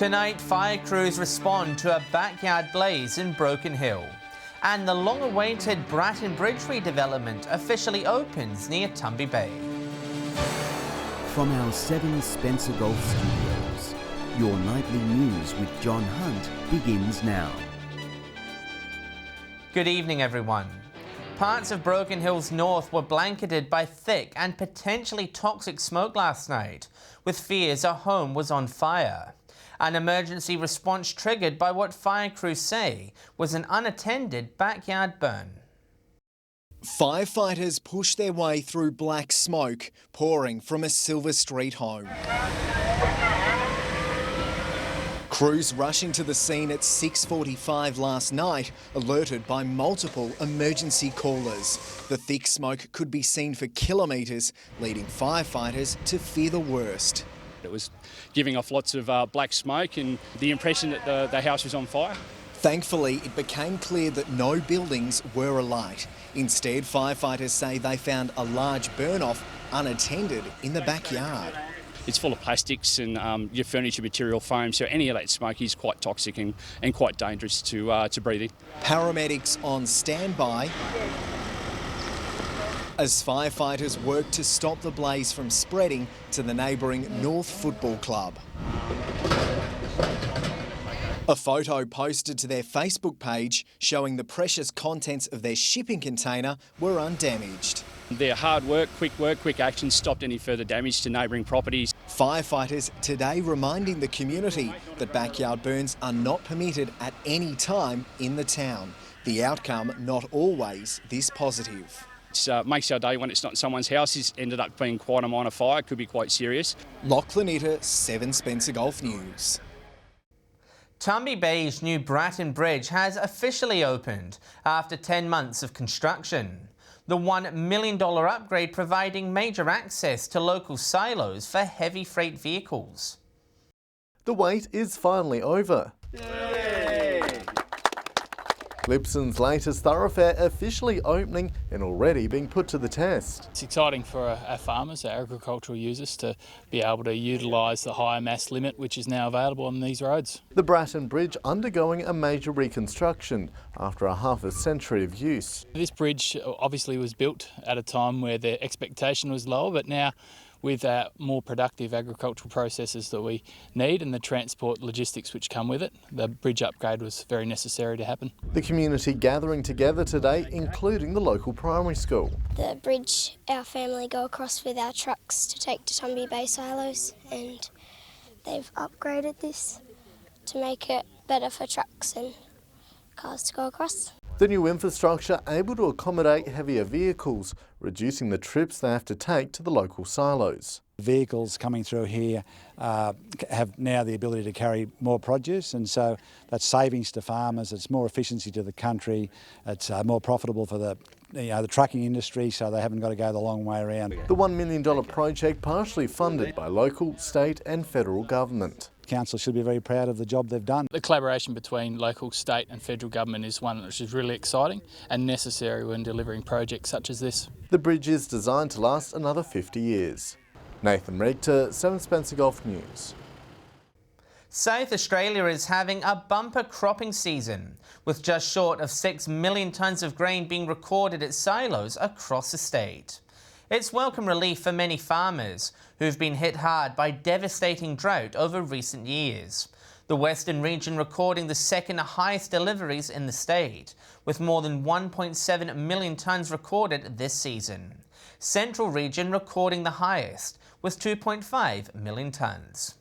Tonight, fire crews respond to a backyard blaze in Broken Hill. And the long-awaited Bratton Bridge redevelopment officially opens near Tombi Bay. From our 7 Spencer Golf Studios, your nightly news with John Hunt begins now. Good evening, everyone. Parts of Broken Hill's north were blanketed by thick and potentially toxic smoke last night, with fears a home was on fire. An emergency response triggered by what fire crews say was an unattended backyard burn. Firefighters pushed their way through black smoke pouring from a Silver Street home. Crews rushing to the scene at 6:45 last night, alerted by multiple emergency callers. The thick smoke could be seen for kilometres, leading firefighters to fear the worst. It was giving off lots of black smoke and the impression that the house was on fire. Thankfully, it became clear that no buildings were alight. Instead, firefighters say they found a large burn-off unattended in the backyard. It's full of plastics and your furniture material foam, so any of that smoke is quite toxic and quite dangerous to breathe in. Paramedics on standby as firefighters work to stop the blaze from spreading to the neighbouring North Football Club. A photo posted to their Facebook page showing the precious contents of their shipping container were undamaged. Their hard work, quick action stopped any further damage to neighbouring properties. Firefighters today reminding the community that backyard burns are not permitted at any time in the town. The outcome not always this positive. It makes our day when it's not in someone's house. It's ended up being quite a minor fire. It could be quite serious. Lachlan Itter, 7 Spencer Golf News. Tombi Bay's new Bratton Bridge has officially opened after 10 months of construction. The $1 million upgrade providing major access to local silos for heavy freight vehicles. The wait is finally over. Lipson's latest thoroughfare officially opening and already being put to the test. It's exciting for our farmers, our agricultural users, to be able to utilise the higher mass limit which is now available on these roads. The Bratton Bridge undergoing a major reconstruction after a half a century of use. This bridge obviously was built at a time where the expectation was lower, but now with more productive agricultural processes that we need and the transport logistics which come with it, the bridge upgrade was very necessary to happen. The community gathering together today, including the local primary school. The bridge our family go across with our trucks to take to Tombi Bay silos, and they've upgraded this to make it better for trucks and cars to go across. The new infrastructure able to accommodate heavier vehicles, reducing the trips they have to take to the local silos. Vehicles coming through here have now the ability to carry more produce, and so that's savings to farmers, it's more efficiency to the country, it's more profitable for the trucking industry, so they haven't got to go the long way around. The $1 million project partially funded by local, state and federal government. Council should be very proud of the job they've done. The collaboration between local, state and federal government is one which is really exciting and necessary when delivering projects such as this. The bridge is designed to last another 50 years. Nathan Richter, 7 Spencer Golf News. South Australia is having a bumper cropping season, with just short of 6 million tonnes of grain being recorded at silos across the state. It's welcome relief for many farmers who've been hit hard by devastating drought over recent years. The Western region recording the second highest deliveries in the state, with more than 1.7 million tonnes recorded this season. Central region recording the highest, with 2.5 million tonnes.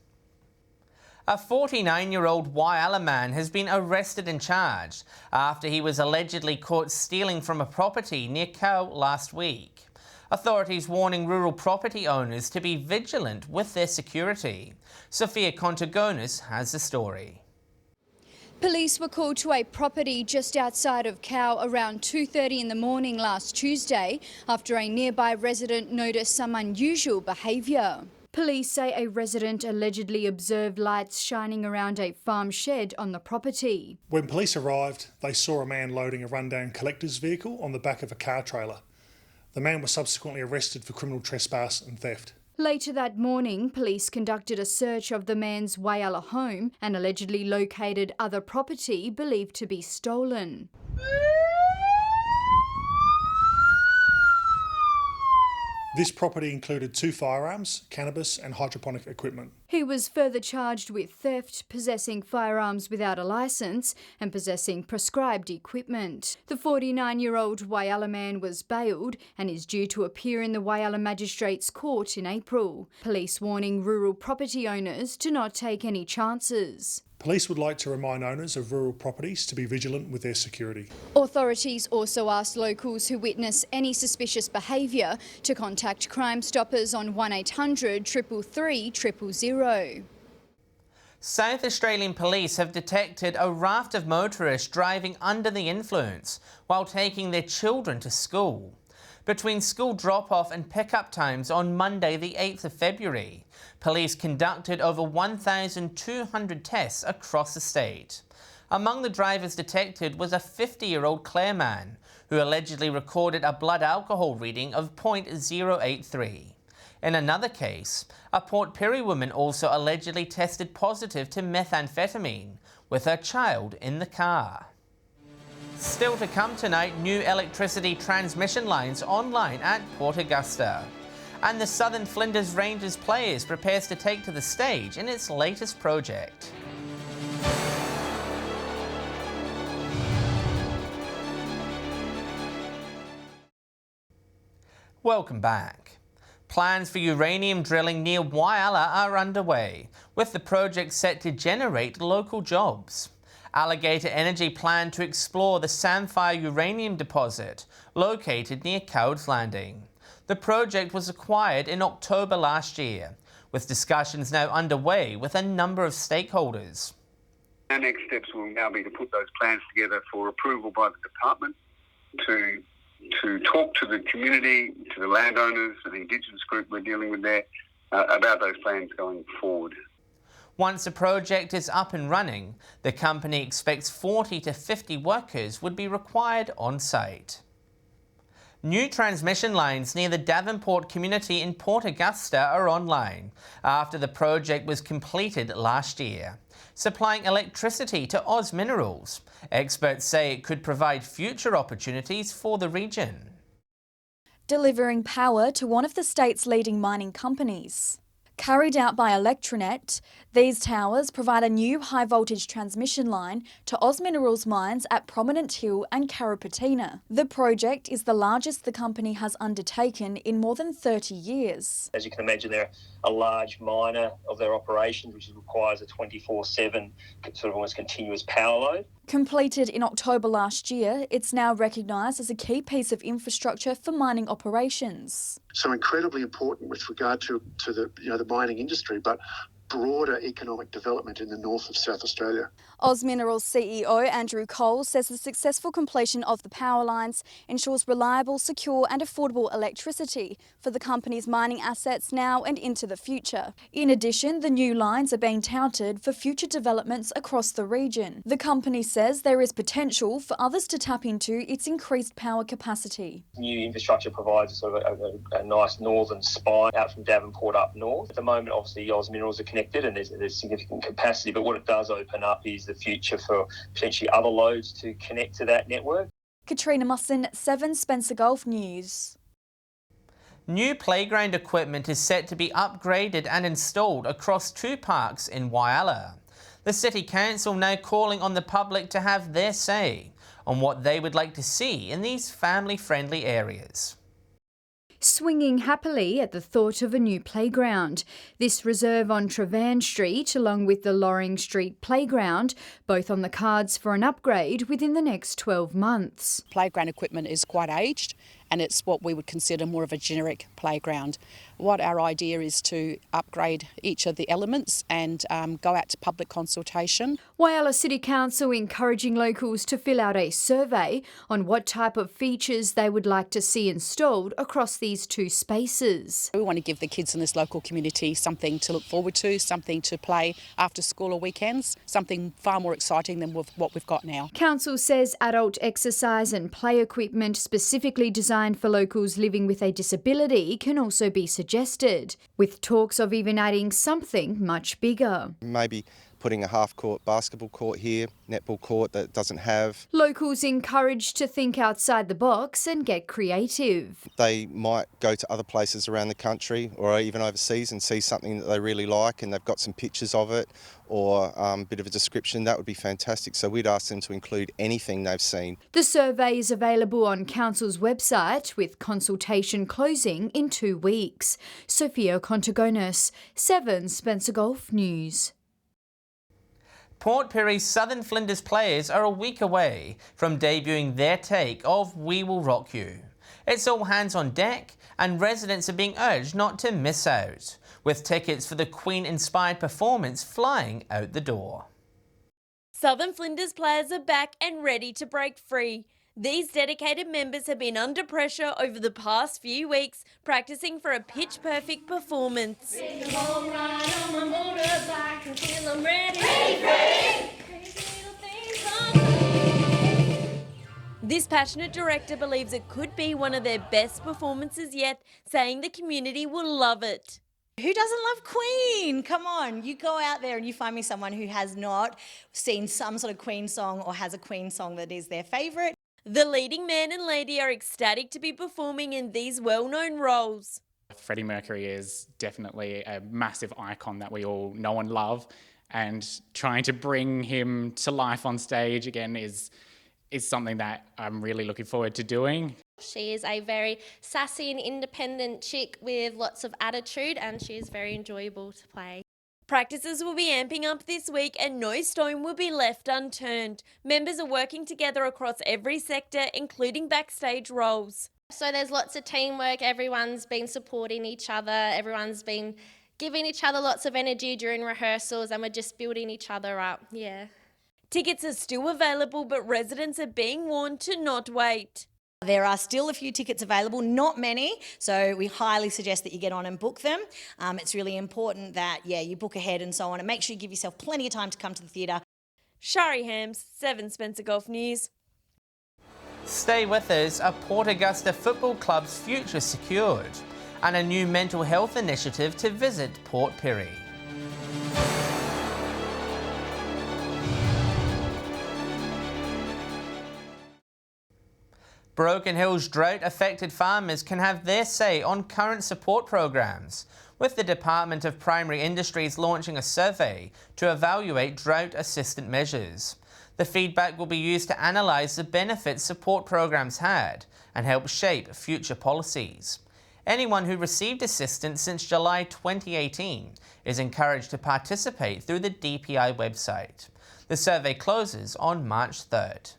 A 49-year-old Whyalla man has been arrested and charged after he was allegedly caught stealing from a property near Cow last week. Authorities warning rural property owners to be vigilant with their security. Sophia Contagonis has the story. Police were called to a property just outside of Cow around 2:30 in the morning last Tuesday after a nearby resident noticed some unusual behaviour. Police say a resident allegedly observed lights shining around a farm shed on the property. When police arrived, they saw a man loading a rundown collector's vehicle on the back of a car trailer. The man was subsequently arrested for criminal trespass and theft. Later that morning, police conducted a search of the man's Whyalla home and allegedly located other property believed to be stolen. This property included 2 firearms, cannabis and hydroponic equipment. He was further charged with theft, possessing firearms without a licence and possessing prescribed equipment. The 49-year-old Whyalla man was bailed and is due to appear in the Whyalla Magistrates Court in April. Police warning rural property owners to not take any chances. Police would like to remind owners of rural properties to be vigilant with their security. Authorities also asked locals who witness any suspicious behaviour to contact Crime Stoppers on 1800 333 000. South Australian police have detected a raft of motorists driving under the influence while taking their children to school. Between school drop-off and pick-up times on Monday the 8th of February, police conducted over 1,200 tests across the state. Among the drivers detected was a 50-year-old Clare man who allegedly recorded a blood alcohol reading of .083. In another case, a Port Pirie woman also allegedly tested positive to methamphetamine with her child in the car. Still to come tonight, new electricity transmission lines online at Port Augusta. And the Southern Flinders Rangers players prepares to take to the stage in its latest project. Welcome back. Plans for uranium drilling near Whyalla are underway, with the project set to generate local jobs. Alligator Energy plan to explore the Samphire uranium deposit located near Cowds Landing. The project was acquired in October last year, with discussions now underway with a number of stakeholders. Our next steps will now be to put those plans together for approval by the department, to talk to the community, to the landowners, and the Indigenous group we're dealing with there about those plans going forward. Once the project is up and running, the company expects 40 to 50 workers would be required on site. New transmission lines near the Davenport community in Port Augusta are online after the project was completed last year, supplying electricity to Oz Minerals. Experts say it could provide future opportunities for the region. Delivering power to one of the state's leading mining companies. Carried out by Electronet, these towers provide a new high-voltage transmission line to Oz Minerals mines at Prominent Hill and Carrapateena. The project is the largest the company has undertaken in more than 30 years. As you can imagine, they're a large miner of their operations, which requires a 24/7 sort of almost continuous power load. Completed in October last year, it's now recognised as a key piece of infrastructure for mining operations. So incredibly important with regard to the mining industry, but broader economic development in the north of South Australia. Oz Minerals CEO Andrew Cole says the successful completion of the power lines ensures reliable, secure and affordable electricity for the company's mining assets now and into the future. In addition, the new lines are being touted for future developments across the region. The company says there is potential for others to tap into its increased power capacity. New infrastructure provides sort of a nice northern spine out from Davenport up north. At the moment, obviously, Oz Minerals are connected and there's significant capacity, but what it does open up is the future for potentially other loads to connect to that network. Katrina Musson, 7 Spencer Gulf News. New playground equipment is set to be upgraded and installed across 2 parks in Whyalla. The City Council now calling on the public to have their say on what they would like to see in these family-friendly areas. Swinging happily at the thought of a new playground. This reserve on Trevan Street, along with the Loring Street playground, both on the cards for an upgrade within the next 12 months. Playground equipment is quite aged and it's what we would consider more of a generic playground. What our idea is to upgrade each of the elements and go out to public consultation. Whyalla City Council encouraging locals to fill out a survey on what type of features they would like to see installed across these 2 spaces. We want to give the kids in this local community something to look forward to, something to play after school or weekends, something far more exciting than what we've got now. Council says adult exercise and play equipment specifically designed design for locals living with a disability can also be suggested, with talks of even adding something much bigger. Maybe putting a half-court basketball court here, netball court that it doesn't have. Locals encouraged to think outside the box and get creative. They might go to other places around the country or even overseas and see something that they really like and they've got some pictures of it or a bit of a description. That would be fantastic. So we'd ask them to include anything they've seen. The survey is available on Council's website with consultation closing in 2 weeks. Sophia Contagonis, 7 Spencer Gulf News. Port Pirie's Southern Flinders players are a week away from debuting their take of We Will Rock You. It's all hands on deck and residents are being urged not to miss out, with tickets for the Queen-inspired performance flying out the door. Southern Flinders players are back and ready to break free. These dedicated members have been under pressure over the past few weeks, practicing for a pitch-perfect performance. This passionate director believes it could be one of their best performances yet, saying the community will love it. Who doesn't love Queen? Come on, you go out there and you find me someone who has not seen some sort of Queen song or has a Queen song that is their favourite. The leading man and lady are ecstatic to be performing in these well-known roles. Freddie Mercury is definitely a massive icon that we all know and love, and trying to bring him to life on stage again is something that I'm really looking forward to doing. She is a very sassy and independent chick with lots of attitude, and she is very enjoyable to play. Practices will be amping up this week and no stone will be left unturned. Members are working together across every sector, including backstage roles. So there's lots of teamwork, everyone's been supporting each other, everyone's been giving each other lots of energy during rehearsals, and we're just building each other up, yeah. Tickets are still available, but residents are being warned to not wait. There are still a few tickets available, not many, so we highly suggest that you get on and book them. It's really important that, you book ahead and so on, and make sure you give yourself plenty of time to come to the theatre. Shari Hams, 7 Spencer Gulf News. Stay with us. A Port Augusta Football Club's future secured, and a new mental health initiative to visit Port Pirie. Broken Hill's drought-affected farmers can have their say on current support programs, with the Department of Primary Industries launching a survey to evaluate drought-assistant measures. The feedback will be used to analyse the benefits support programs had and help shape future policies. Anyone who received assistance since July 2018 is encouraged to participate through the DPI website. The survey closes on March 3rd.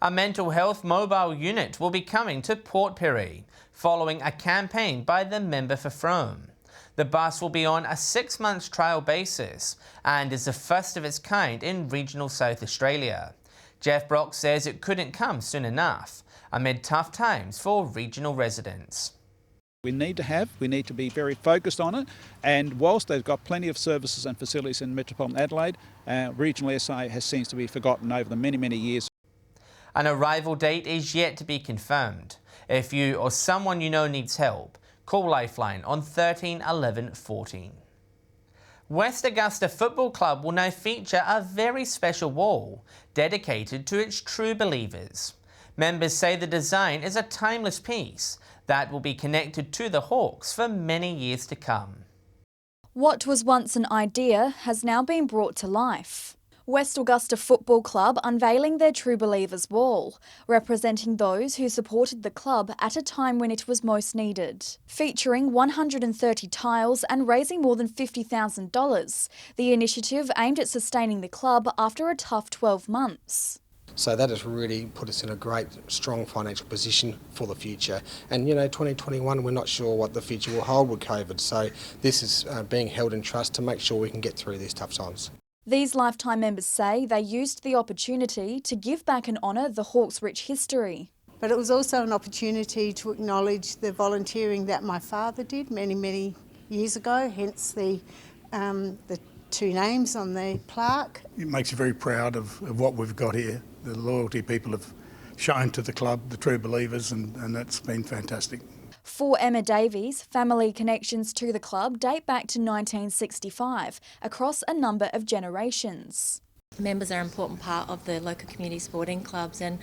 A mental health mobile unit will be coming to Port Pirie, following a campaign by the Member for Frome. The bus will be on a 6-month trial basis and is the first of its kind in regional South Australia. Jeff Brock says it couldn't come soon enough, amid tough times for regional residents. We need to be very focused on it, and whilst they've got plenty of services and facilities in Metropolitan Adelaide, regional SA seems to be forgotten over the many years. An arrival date is yet to be confirmed. If you or someone you know needs help, call Lifeline on 13 11 14. West Augusta Football Club will now feature a very special wall dedicated to its true believers. Members say the design is a timeless piece that will be connected to the Hawks for many years to come. What was once an idea has now been brought to life. West Augusta Football Club unveiling their True Believers Wall, representing those who supported the club at a time when it was most needed. Featuring 130 tiles and raising more than $50,000, the initiative aimed at sustaining the club after a tough 12 months. So that has really put us in a great, strong financial position for the future. And 2021, we're not sure what the future will hold with COVID. So this is being held in trust to make sure we can get through these tough times. These lifetime members say they used the opportunity to give back and honour the Hawks' rich history. But it was also an opportunity to acknowledge the volunteering that my father did many years ago, hence the 2 names on the plaque. It makes you very proud of what we've got here, the loyalty people have shown to the club, the true believers, and that's been fantastic. For Emma Davies, family connections to the club date back to 1965 across a number of generations. Members are an important part of the local community sporting clubs and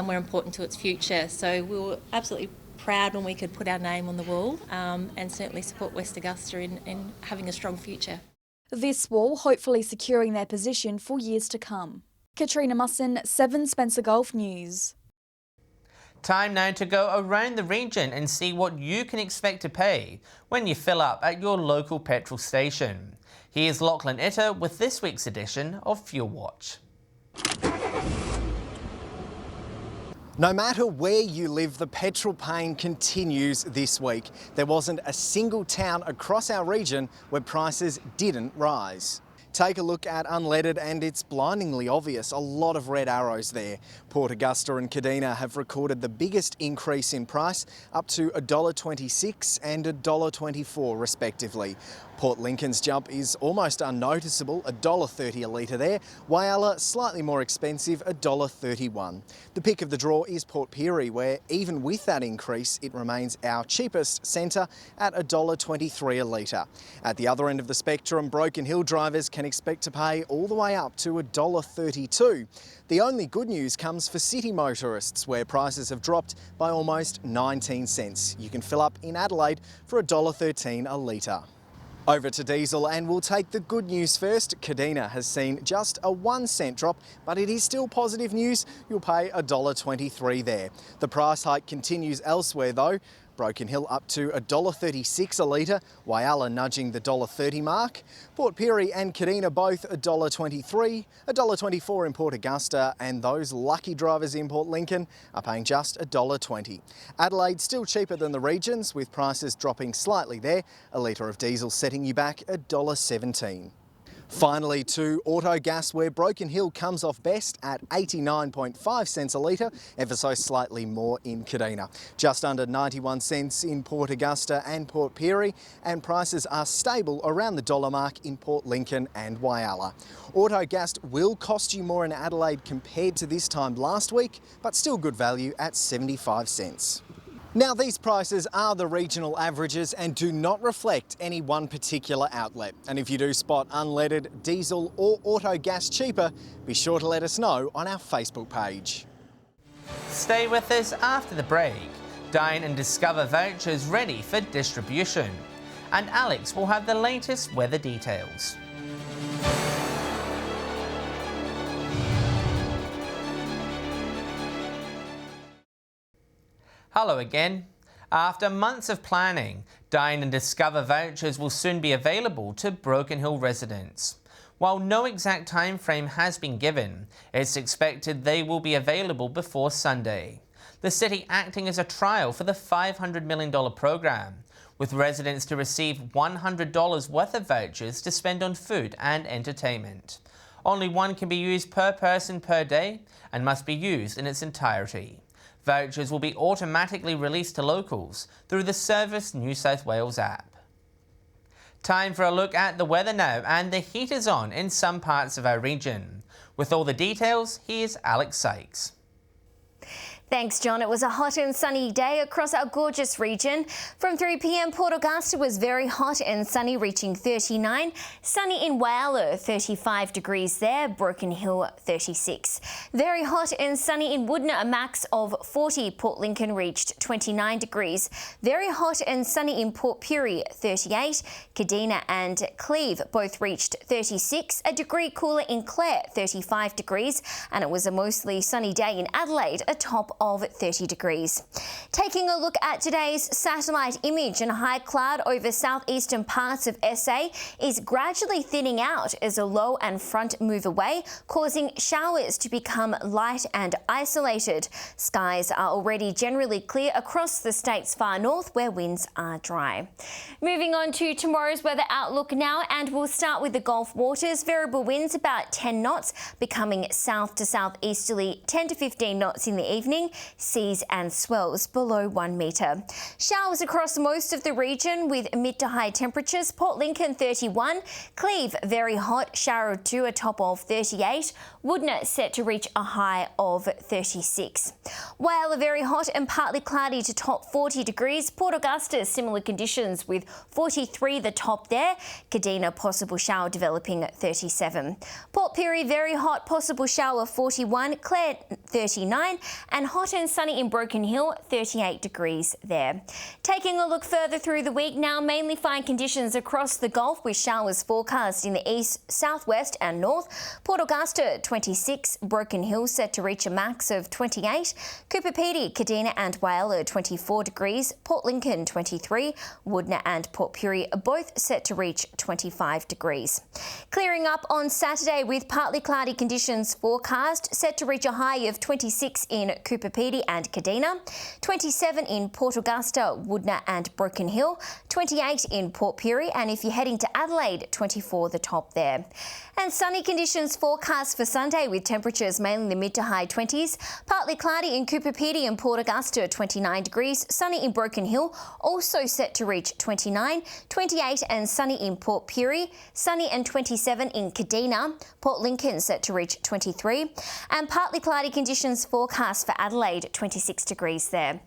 we're important to its future. So we were absolutely proud when we could put our name on the wall and certainly support West Augusta in having a strong future. This wall hopefully securing their position for years to come. Katrina Musson, 7 Spencer Golf News. Time now to go around the region and see what you can expect to pay when you fill up at your local petrol station. Here's Lachlan Itter with this week's edition of Fuel Watch. No matter where you live, the petrol pain continues this week. There wasn't a single town across our region where prices didn't rise. Take a look at unleaded and it's blindingly obvious, a lot of red arrows there. Port Augusta and Kadina have recorded the biggest increase in price, up to $1.26 and $1.24 respectively. Port Lincoln's jump is almost unnoticeable, $1.30 a litre there. Whyalla slightly more expensive, $1.31. The pick of the draw is Port Pirie, where even with that increase, it remains our cheapest centre at $1.23 a litre. At the other end of the spectrum, Broken Hill drivers can expect to pay all the way up to $1.32. The only good news comes for city motorists, where prices have dropped by almost 19 cents. You can fill up in Adelaide for $1.13 a litre. Over to diesel, and we'll take the good news first. Kadina has seen just a 1 cent drop, but it is still positive news. You'll pay $1.23 there. The price hike continues elsewhere though. Broken Hill up to $1.36 a litre, Whyalla nudging the $1.30 mark. Port Pirie and Kadina both $1.23, $1.24 in Port Augusta, and those lucky drivers in Port Lincoln are paying just $1.20. Adelaide still cheaper than the regions, with prices dropping slightly there. A litre of diesel setting you back $1.17. Finally to Autogas, where Broken Hill comes off best at 89.5 cents a litre, ever so slightly more in Kadina. Just under 91 cents in Port Augusta and Port Pirie, and prices are stable around the dollar mark in Port Lincoln and Whyalla. Autogas will cost you more in Adelaide compared to this time last week, but still good value at 75 cents. Now, these prices are the regional averages and do not reflect any one particular outlet. And if you do spot unleaded, diesel or auto gas cheaper, be sure to let us know on our Facebook page. Stay with us after the break. Dine and discover vouchers ready for distribution. And Alex will have the latest weather details. Hello again. After months of planning, Dine and Discover vouchers will soon be available to Broken Hill residents. While no exact time frame has been given, it's expected they will be available before Sunday. The city acting as a trial for the $500 million program, with residents to receive $100 worth of vouchers to spend on food and entertainment. Only one can be used per person per day and must be used in its entirety. Vouchers will be automatically released to locals through the Service New South Wales app. Time for a look at the weather now, and the heat is on in some parts of our region. With all the details, here's Alex Sykes. Thanks, John. It was a hot and sunny day across our gorgeous region. From 3 p.m, Port Augusta was very hot and sunny, reaching 39. Sunny in Whyalla, 35 degrees there. Broken Hill, 36. Very hot and sunny in Woodner, a max of 40. Port Lincoln reached 29 degrees. Very hot and sunny in Port Pirie, 38. Kadina and Cleve both reached 36. A degree cooler in Clare, 35 degrees. And it was a mostly sunny day in Adelaide, a top of 30 degrees. Taking a look at today's satellite image, and high cloud over southeastern parts of SA is gradually thinning out as a low and front move away, causing showers to become light and isolated. Skies are already generally clear across the state's far north, where winds are dry. Moving on to tomorrow's weather outlook now, and we'll start with the Gulf waters. Variable winds about 10 knots, becoming south to southeasterly 10 to 15 knots in the evening. developing, seas and swells below 1 metre. Showers across most of the region with mid to high temperatures. Port Lincoln 31, Cleve very hot, shower or two, a top of 38. Woodnett set to reach a high of 36. Whyalla very hot and partly cloudy to top 40 degrees. Port Augusta similar conditions with 43 the top there. Kadina possible shower developing at 37. Port Pirie very hot, possible shower 41. Clare 39 and hot and sunny in Broken Hill 38 degrees there. Taking a look further through the week now, mainly fine conditions across the Gulf with showers forecast in the east, southwest and north. Port Augusta 26, Broken Hill set to reach a max of 28. Cooper Pedy, Kadina and Whyalla 24 degrees. Port Lincoln 23, Woodnett and Port Pirie are both set to reach 25 degrees. Clearing up on Saturday with partly cloudy conditions forecast, set to reach a high of 26 in Cooper Pedy and Kadina, 27 in Port Augusta, Woodnett and Broken Hill, 28 in Port Pirie, and if you're heading to Adelaide, 24 the top there. And sunny conditions forecast for Sunday with temperatures mainly in the mid to high 20s. Partly cloudy in Cooper Pedy and Port Augusta, 29 degrees. Sunny in Broken Hill, also set to reach 29. 28 and sunny in Port Pirie. Sunny and 27 in Kadina. Port Lincoln set to reach 23. And partly cloudy conditions forecast for Adelaide, 26 degrees there.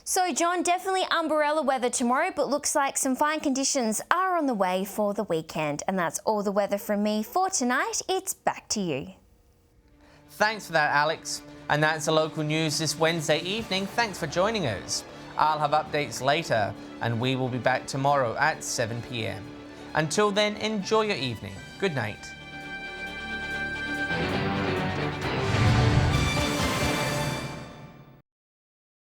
So, John, definitely umbrella weather tomorrow, but looks like some fine conditions are on the way for the weekend. And that's all the weather from me for tonight. It's back to you. Thanks for that, Alex. And that's the local news this Wednesday evening. Thanks for joining us. I'll have updates later, and we will be back tomorrow at 7 p.m. Until then, enjoy your evening. Good night.